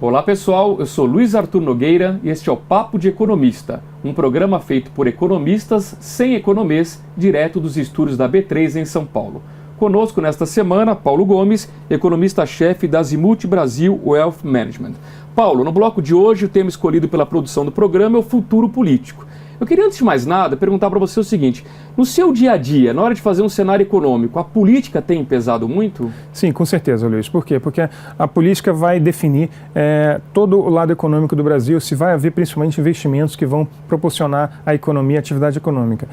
Olá pessoal, eu sou Luiz Arthur Nogueira e este é o Papo de Economista, um programa feito por economistas sem economês, direto dos estúdios da B3 em São Paulo. Conosco nesta semana, Paulo Gomes, economista-chefe da Azimuth Brasil Wealth Management. Paulo, no bloco de hoje o tema escolhido pela produção do programa é o futuro político. Eu queria, antes de mais nada, perguntar para você o seguinte: no seu dia a dia, na hora de fazer um cenário econômico, a política tem pesado muito? Sim, com certeza, Luiz. Por quê? Porque a política vai definir todo o lado econômico do Brasil, se vai haver principalmente investimentos que vão proporcionar à economia, à atividade econômica.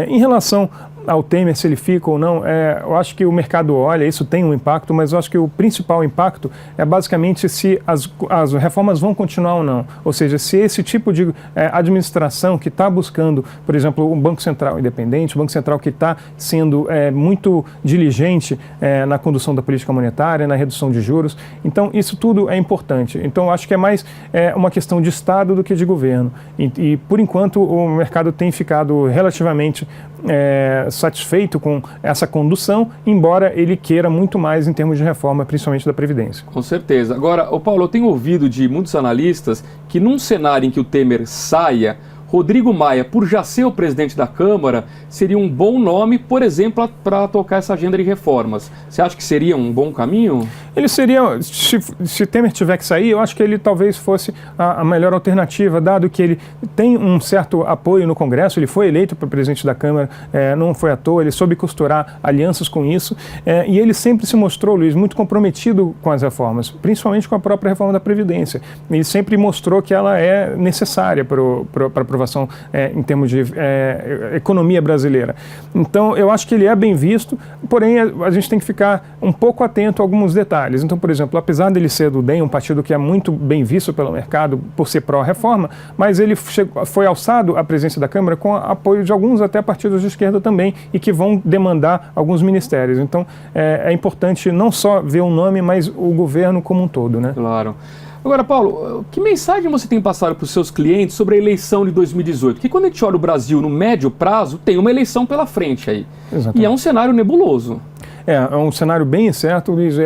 Em relação ao Temer, se ele fica ou não, eu acho que o mercado olha, isso tem um impacto, mas eu acho que o principal impacto é basicamente se as reformas vão continuar ou não. Ou seja, se esse tipo de administração que está buscando, por exemplo, um Banco Central independente, um Banco Central que está sendo muito diligente na condução da política monetária, na redução de juros. Então, isso tudo é importante. Então, eu acho que é mais uma questão de Estado do que de governo. E por enquanto, o mercado tem ficado relativamente satisfeito com essa condução, embora ele queira muito mais em termos de reforma, principalmente da Previdência. Com certeza. Agora, Paulo, eu tenho ouvido de muitos analistas que num cenário em que o Temer saia, Rodrigo Maia, por já ser o presidente da Câmara, seria um bom nome, por exemplo, para tocar essa agenda de reformas. Você acha que seria um bom caminho? Ele seria, se Temer tiver que sair, eu acho que ele talvez fosse a melhor alternativa, dado que ele tem um certo apoio no Congresso, ele foi eleito para presidente da Câmara, não foi à toa, ele soube costurar alianças com isso, e ele sempre se mostrou, Luiz, muito comprometido com as reformas, principalmente com a própria reforma da Previdência. Ele sempre mostrou que ela é necessária para a aprovação em termos de economia brasileira. Então, eu acho que ele é bem visto, porém a gente tem que ficar um pouco atento a alguns detalhes. Então, por exemplo, apesar dele ser do DEM, um partido que é muito bem visto pelo mercado por ser pró-reforma, mas ele foi alçado à presidência da Câmara com apoio de alguns até partidos de esquerda também e que vão demandar alguns ministérios. Então, é importante não só ver o nome, mas o governo como um todo, né? Claro. Agora, Paulo, que mensagem você tem passado para os seus clientes sobre a eleição de 2018? Porque quando a gente olha o Brasil no médio prazo, tem uma eleição pela frente aí. Exatamente. E é um cenário nebuloso. É um cenário bem incerto, Luiz,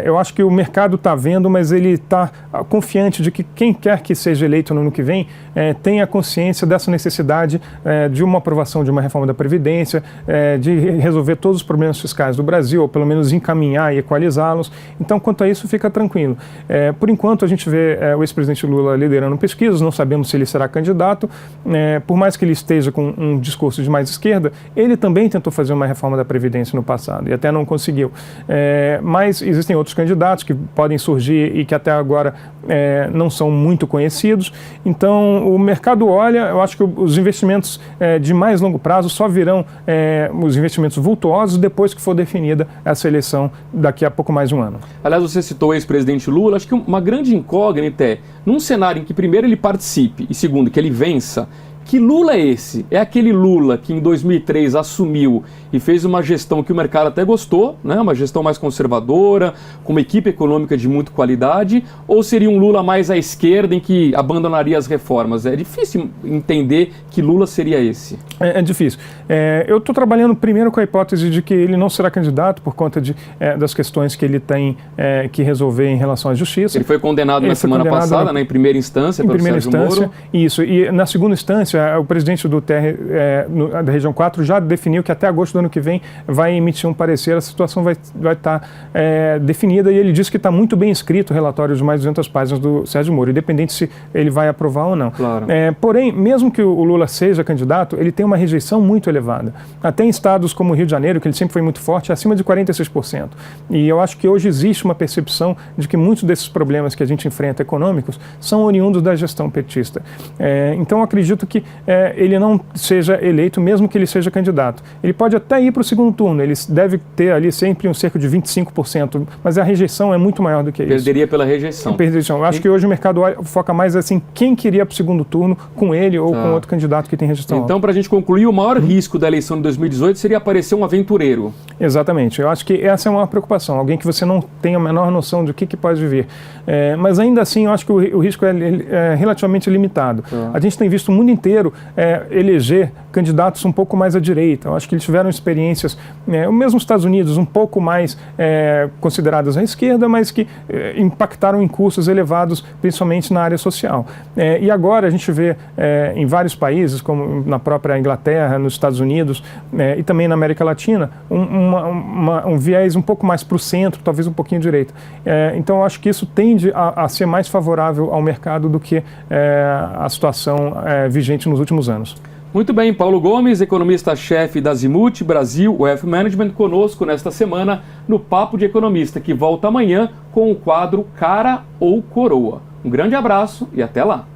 eu acho que o mercado está vendo, mas ele está confiante de que quem quer que seja eleito no ano que vem tenha consciência dessa necessidade de uma aprovação de uma reforma da Previdência, de resolver todos os problemas fiscais do Brasil, ou pelo menos encaminhar e equalizá-los. Então, quanto a isso, fica tranquilo. Por enquanto, a gente vê o ex-presidente Lula liderando pesquisas, não sabemos se ele será candidato. Por mais que ele esteja com um discurso de mais esquerda, ele também tentou fazer uma reforma da Previdência no passado e até não conseguiu. Mas existem outros candidatos que podem surgir e que até agora não são muito conhecidos. Então, o mercado olha, eu acho que os investimentos de mais longo prazo só virão os investimentos vultuosos depois que for definida essa eleição daqui a pouco mais de um ano. Aliás, você citou o ex-presidente Lula, acho que uma grande incógnita é, num cenário em que primeiro ele participe e segundo que ele vença, que Lula é esse? É aquele Lula que em 2003 assumiu e fez uma gestão que o mercado até gostou, né? Uma gestão mais conservadora, com uma equipe econômica de muita qualidade, ou seria um Lula mais à esquerda em que abandonaria as reformas? É difícil entender que Lula seria esse. É difícil. Eu estou trabalhando primeiro com a hipótese de que ele não será candidato por conta das questões que ele tem que resolver em relação à justiça. Ele foi condenado na semana passada, né, em primeira instância, pelo Sérgio Moro. Isso, e na segunda instância, o presidente do TR da região 4 já definiu que até agosto do ano que vem vai emitir um parecer, a situação vai estar definida, e ele disse que está muito bem escrito o relatório de mais de 200 páginas do Sérgio Moro, independente se ele vai aprovar ou não. Claro. Porém, mesmo que o Lula seja candidato, ele tem uma rejeição muito elevada. Até em estados como o Rio de Janeiro, que ele sempre foi muito forte, acima de 46%. E eu acho que hoje existe uma percepção de que muitos desses problemas que a gente enfrenta econômicos são oriundos da gestão petista. Então, eu acredito que ele não seja eleito, mesmo que ele seja candidato. Ele pode até ir para o segundo turno, ele deve ter ali sempre um cerca de 25%, mas a rejeição é muito maior do que isso. Perderia pela rejeição. Eu acho que hoje o mercado foca mais assim, quem queria para o segundo turno, com ele ou com outro candidato que tem rejeição alta. Então, para a gente concluir, o maior risco da eleição de 2018 seria aparecer um aventureiro. Exatamente. Eu acho que essa é uma preocupação, alguém que você não tem a menor noção do que pode vir. Mas ainda assim, eu acho que o risco é relativamente limitado. A gente tem visto o mundo inteiro eleger candidatos um pouco mais à direita. Eu acho que eles tiveram experiências, mesmo os Estados Unidos, um pouco mais consideradas à esquerda, mas que impactaram em custos elevados, principalmente na área social. E agora a gente vê em vários países, como na própria Inglaterra, nos Estados Unidos e também na América Latina, um viés um pouco mais para o centro, talvez um pouquinho à direita. Então eu acho que isso tende a ser mais favorável ao mercado do que a situação vigente nos últimos anos. Muito bem, Paulo Gomes, economista-chefe da Azimuth Brasil Wealth Management, conosco nesta semana no Papo de Economista, que volta amanhã com o quadro Cara ou Coroa. Um grande abraço e até lá!